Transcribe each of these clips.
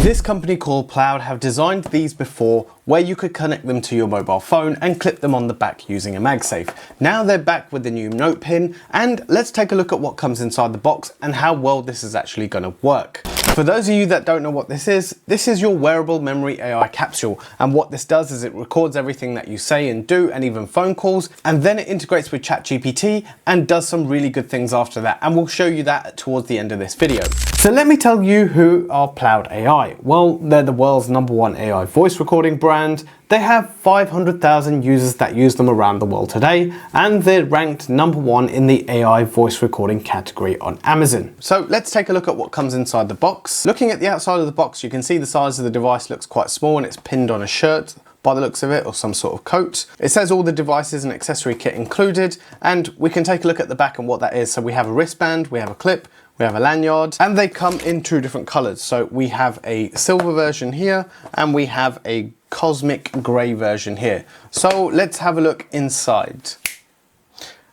This company called PLAUD have designed these before where you could connect them to your mobile phone and clip them on the back using a MagSafe. Now they're back with the new NotePin, and let's take a look at what comes inside the box and how well this is actually going to work. For those of you that don't know what this is your wearable memory AI capsule, and what this does is it records everything that you say and do, and even phone calls, and then it integrates with ChatGPT and does some really good things after that, and we'll show you that towards the end of this video. So let me tell you who are PLAUD AI. Well, they're the world's #1 AI voice recording brand. They have 500,000 users that use them around the world today, and they're ranked #1 in the AI voice recording category on Amazon. So let's take a look at what comes inside the box. Looking at the outside of the box, you can see the size of the device looks quite small, and it's pinned on a shirt by the looks of it, or some sort of coat. It says all the devices and accessory kit included, and we can take a look at the back and what that is. So we have a wristband, we have a clip, we have a lanyard, and they come in 2 different colors. So we have a silver version here, and we have a cosmic gray version here. So let's have a look inside.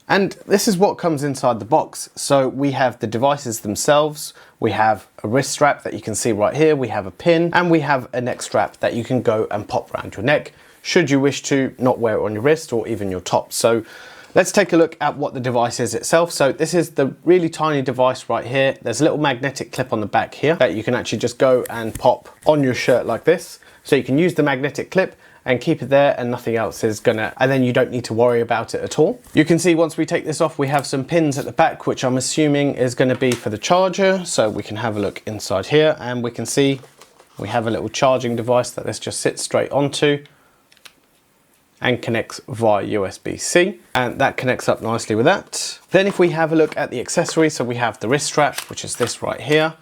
And this is what comes inside the box. So we have the devices themselves, we have a wrist strap that you can see right here, we have a pin, and we have a neck strap that you can go and pop around your neck should you wish to not wear it on your wrist or even your top. So let's take a look at what the device is itself. So this is the really tiny device right here. There's a little magnetic clip on the back here that you can actually just go and pop on your shirt like this. So you can use the magnetic clip and keep it there, and nothing else is gonna, and then you don't need to worry about it at all. You can see once we take this off, we have some pins at the back, which I'm assuming is gonna be for the charger. So we can have a look inside here, and we can see we have a little charging device that this just sits straight onto and connects via USB-C, and that connects up nicely with that. Then if we have a look at the accessories, so we have the wrist strap, which is this right here.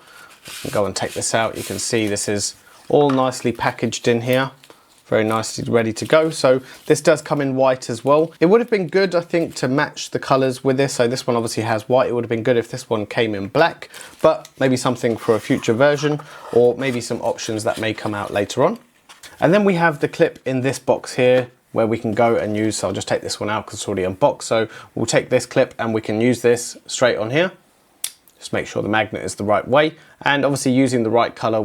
We can go and take this out. You can see this is all nicely packaged in here, very nicely ready to go. So this does come in white as well. It would have been good, I think, to match the colors with this. So this one obviously has white. It would have been good if this one came in black, but maybe something for a future version, or maybe some options that may come out later on. And then we have the clip in this box here, where we can go and use, so I'll just take this one out because it's already unboxed. So we'll take this clip and we can use this straight on here. Just make sure the magnet is the right way, and obviously using the right color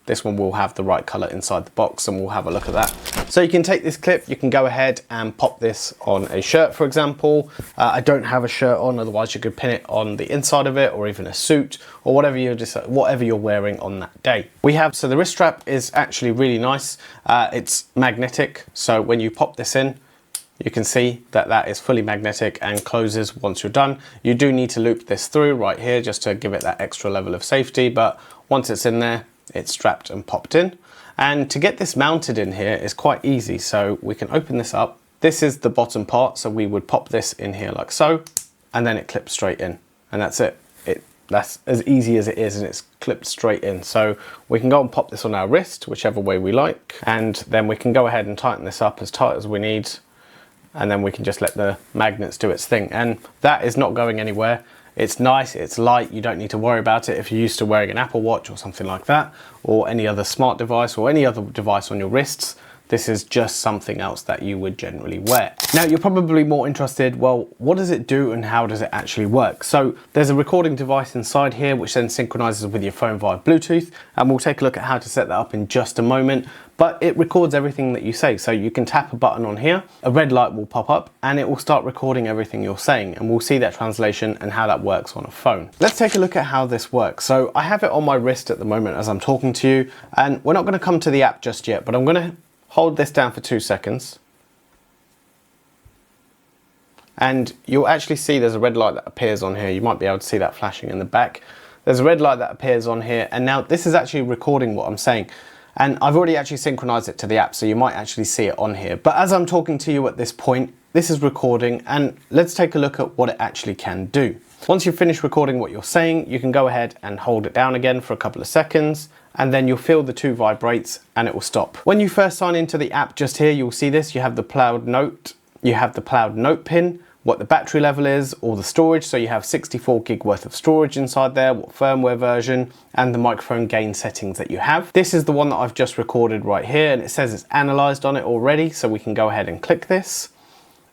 this one will have the right color inside the box, and we'll have a look at that. So you can take this clip, you can go ahead and pop this on a shirt, for example. I don't have a shirt on, otherwise you could pin it on the inside of it, or even a suit, or whatever you're wearing on that day. So the wrist strap is actually really nice. It's magnetic, so when you pop this in, you can see that that is fully magnetic and closes once you're done. You do need to loop this through right here just to give it that extra level of safety, but once it's in there, it's strapped and popped in. And to get this mounted in here is quite easy. So we can open this up. This is the bottom part, so we would pop this in here like so, and then it clips straight in, and that's it. That's as easy as it is, and it's clipped straight in. So we can go and pop this on our wrist, whichever way we like, and then we can go ahead and tighten this up as tight as we need, and then we can just let the magnets do its thing. And that is not going anywhere. It's nice, it's light, you don't need to worry about it if you're used to wearing an Apple Watch or something like that, or any other smart device or any other device on your wrists. This is just something else that you would generally wear. Now you're probably more interested, well, what does it do and how does it actually work? So there's a recording device inside here which then synchronizes with your phone via Bluetooth, and we'll take a look at how to set that up in just a moment. But it records everything that you say. So you can tap a button on here, a red light will pop up, and it will start recording everything you're saying, and we'll see that translation and how that works on a phone. Let's take a look at how this works. So I have it on my wrist at the moment as I'm talking to you, and we're not going to come to the app just yet, but I'm going to hold this down for 2 seconds. And you'll actually see there's a red light that appears on here. You might be able to see that flashing in the back. There's a red light that appears on here, and now this is actually recording what I'm saying. And I've already actually synchronized it to the app, so you might actually see it on here. But as I'm talking to you at this point, this is recording, and let's take a look at what it actually can do. Once you've finished recording what you're saying, you can go ahead and hold it down again for a couple of seconds, and then you'll feel the 2 vibrates and it will stop. When you first sign into the app just here, you'll see this. You have the PLAUD Note, you have the PLAUD NotePin, what the battery level is, or the storage. So you have 64 gig worth of storage inside there, what firmware version, and the microphone gain settings that you have. This is the one that I've just recorded right here, and it says it's analyzed on it already, so we can go ahead and click this.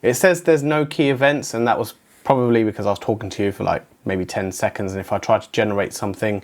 It says there's no key events, and that was probably because I was talking to you for like maybe 10 seconds, and if I try to generate something,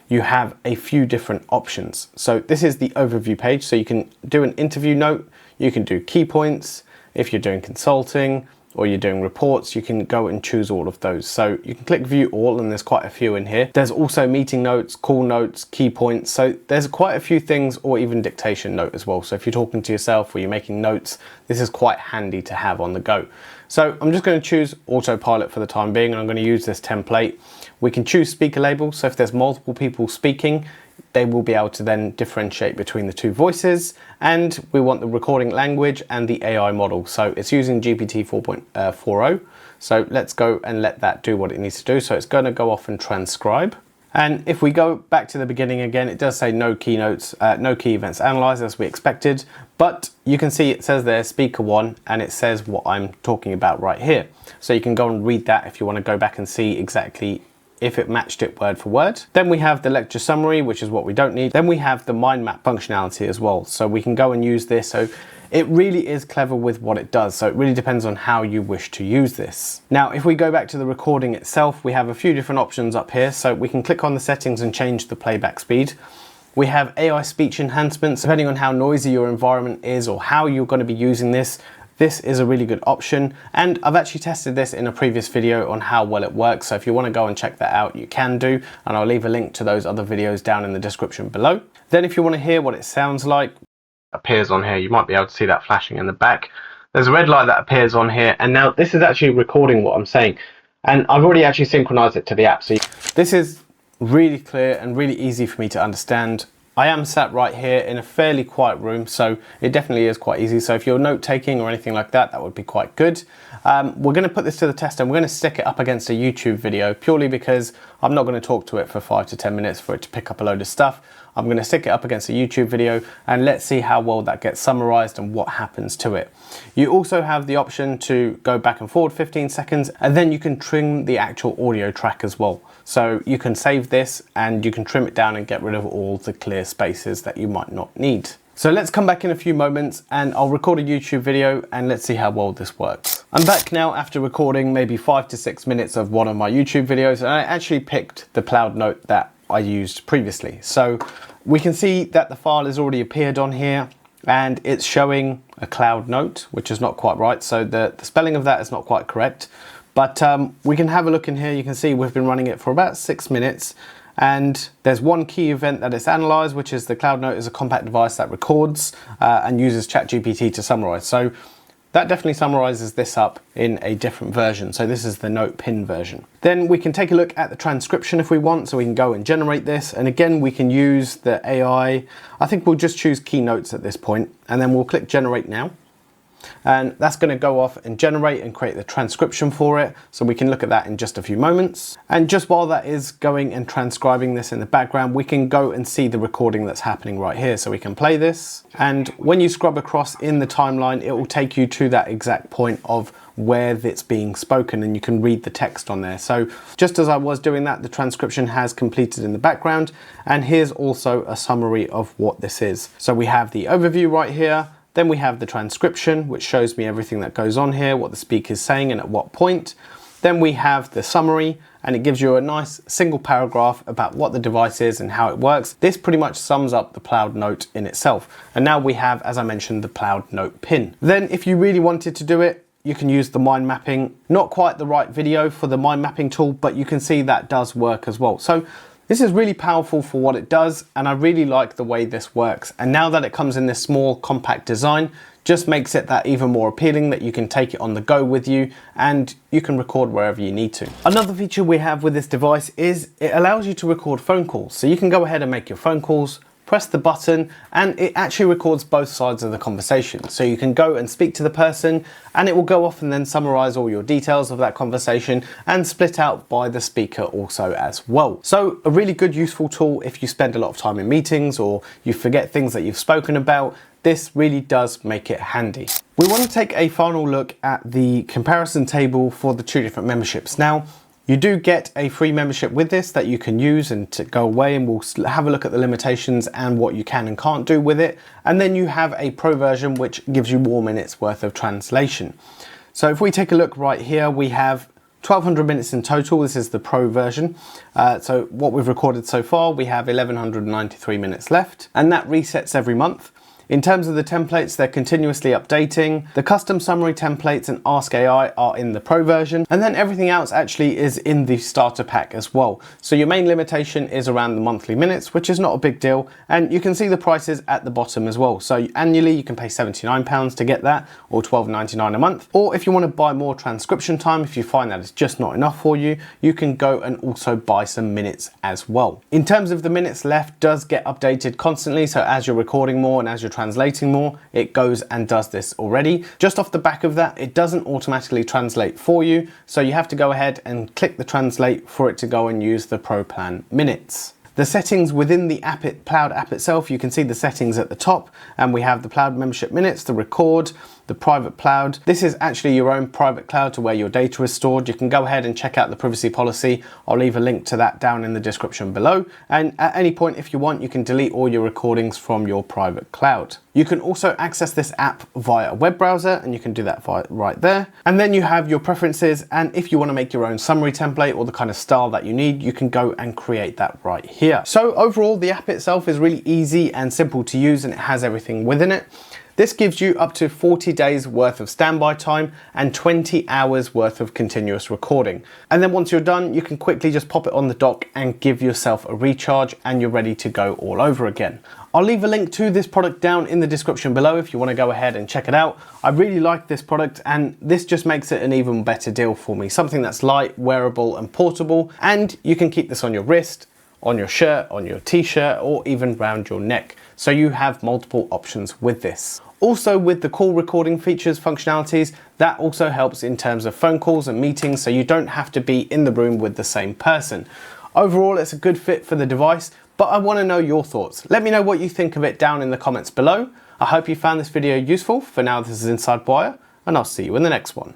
you have a few different options. So this is the overview page. So you can do an interview note, you can do key points. If you're doing consulting or you're doing reports, you can go and choose all of those. So you can click view all, and there's quite a few in here. There's also meeting notes, call notes, key points. So there's quite a few things, or even dictation note as well. So if you're talking to yourself or you're making notes, this is quite handy to have on the go. So I'm just going to choose autopilot for the time being, and I'm going to use this template. We can choose speaker label. So if there's multiple people speaking, they will be able to then differentiate between the two voices, and we want the recording language and the AI model. So it's using GPT 4.40. So let's go and let that do what it needs to do. So it's going to go off and transcribe. And if we go back to the beginning again, it does say no keynotes, no key events analyzed, as we expected, but you can see it says there speaker 1, and it says what I'm talking about right here. So you can go and read that if you want to go back and see exactly if it matched it word for word. Then we have the lecture summary, which is what we don't need. Then we have the mind map functionality as well. So we can go and use this. So it really is clever with what it does. So it really depends on how you wish to use this. Now, if we go back to the recording itself, we have a few different options up here. So we can click on the settings and change the playback speed. We have AI speech enhancements. Depending on how noisy your environment is or how you're going to be using this, this is a really good option, and I've actually tested this in a previous video on how well it works. So if you want to go and check that out, you can do, and I'll leave a link to those other videos down in the description below. Then if you want to hear what it sounds like, appears on here, you might be able to see that flashing in the back. There's a red light that appears on here, and now this is actually recording what I'm saying, and I've already actually synchronized it to the app. So this is really clear and really easy for me to understand. I am sat right here in a fairly quiet room, so it definitely is quite easy. So if you're note taking or anything like that, that would be quite good. We're going to put this to the test, and we're going to stick it up against a YouTube video, purely because I'm not going to talk to it for 5 to 10 minutes for it to pick up a load of stuff. I'm going to stick it up against a YouTube video, and let's see how well that gets summarized and what happens to it. You also have the option to go back and forward 15 seconds, and then you can trim the actual audio track as well. So you can save this and you can trim it down and get rid of all the clear spaces that you might not need. So let's come back in a few moments and I'll record a YouTube video, and let's see how well this works. I'm back now after recording maybe 5 to 6 minutes of one of my YouTube videos, and I actually picked the PLAUD Note that I used previously. So we can see that the file has already appeared on here, and it's showing a PLAUD Note, which is not quite right. So the spelling of that is not quite correct. But we can have a look in here. You can see we've been running it for about 6 minutes, and there's one key event that it's analyzed, which is the PLAUD Note is a compact device that records and uses ChatGPT to summarize. So that definitely summarizes this up in a different version. So this is the NotePin version. Then we can take a look at the transcription if we want. So we can go and generate this. And again, we can use the AI. I think we'll just choose keynotes at this point, and then we'll click generate now. And that's going to go off and generate and create the transcription for it. So we can look at that in just a few moments. And just while that is going and transcribing this in the background, we can go and see the recording that's happening right here. So we can play this. And when you scrub across in the timeline, it will take you to that exact point of where it's being spoken, and you can read the text on there. So just as I was doing that, the transcription has completed in the background. And here's also a summary of what this is. So we have the overview right here. Then we have the transcription, which shows me everything that goes on here, what the speaker is saying and at what point. Then we have the summary, and it gives you a nice single paragraph about what the device is and how it works. This pretty much sums up the PLAUD Note in itself. And now we have, as I mentioned, the PLAUD NotePin. Then if you really wanted to do it, you can use the mind mapping. Not quite the right video for the mind mapping tool, but you can see that does work as well. So this is really powerful for what it does, and I really like the way this works. And now that it comes in this small compact design, just makes it that even more appealing that you can take it on the go with you, and you can record wherever you need to. Another feature we have with this device is it allows you to record phone calls. So you can go ahead and make your phone calls, press the button, and it actually records both sides of the conversation. So you can go and speak to the person, and it will go off and then summarize all your details of that conversation and split out by the speaker also as well. So a really good, useful tool if you spend a lot of time in meetings or you forget things that you've spoken about. This really does make it handy. We want to take a final look at the comparison table for the two different memberships. Now, you do get a free membership with this that you can use and to go away, and we'll have a look at the limitations and what you can and can't do with it. And then you have a pro version which gives you more minutes worth of translation. So if we take a look right here, we have 1,200 minutes in total. This is the Pro version. So what we've recorded so far, we have 1,193 minutes left, and that resets every month. In terms of the templates, they're continuously updating. The custom summary templates and Ask AI are in the Pro version, and then everything else actually is in the starter pack as well. So your main limitation is around the monthly minutes, which is not a big deal, and you can see the prices at the bottom as well. So annually you can pay £79 to get that, or £12.99 a month. Or if you want to buy more transcription time, if you find that it's just not enough for you, you can go and also buy some minutes as well. In terms of the minutes left, does get updated constantly, so as you're recording more and as you're translating more, it goes and does this already. Just off the back of that, it doesn't automatically translate for you, so you have to go ahead and click the translate for it to go and use the Pro plan minutes. The settings within the PLAUD app itself, you can see the settings at the top, and we have the PLAUD membership minutes, the record, the private PLAUD. This is actually your own private cloud to where your data is stored. You can go ahead and check out the privacy policy. I'll leave a link to that down in the description below. And at any point, if you want, you can delete all your recordings from your private cloud. You can also access this app via a web browser, and you can do that right there. And then you have your preferences, and if you want to make your own summary template or the kind of style that you need, you can go and create that right here. So overall, the app itself is really easy and simple to use, and it has everything within it. This gives you up to 40 days worth of standby time and 20 hours worth of continuous recording. And then once you're done, you can quickly just pop it on the dock and give yourself a recharge, and you're ready to go all over again. I'll leave a link to this product down in the description below if you want to go ahead and check it out. I really like this product, and this just makes it an even better deal for me. Something that's light, wearable and portable, and you can keep this on your wrist, on your shirt, on your t-shirt, or even round your neck. So you have multiple options with this. Also, with the call recording features functionalities, that also helps in terms of phone calls and meetings, so you don't have to be in the room with the same person. Overall, it's a good fit for the device, but I want to know your thoughts. Let me know what you think of it down in the comments below. I hope you found this video useful. For now, this is INSIDEWIRE, and I'll see you in the next one.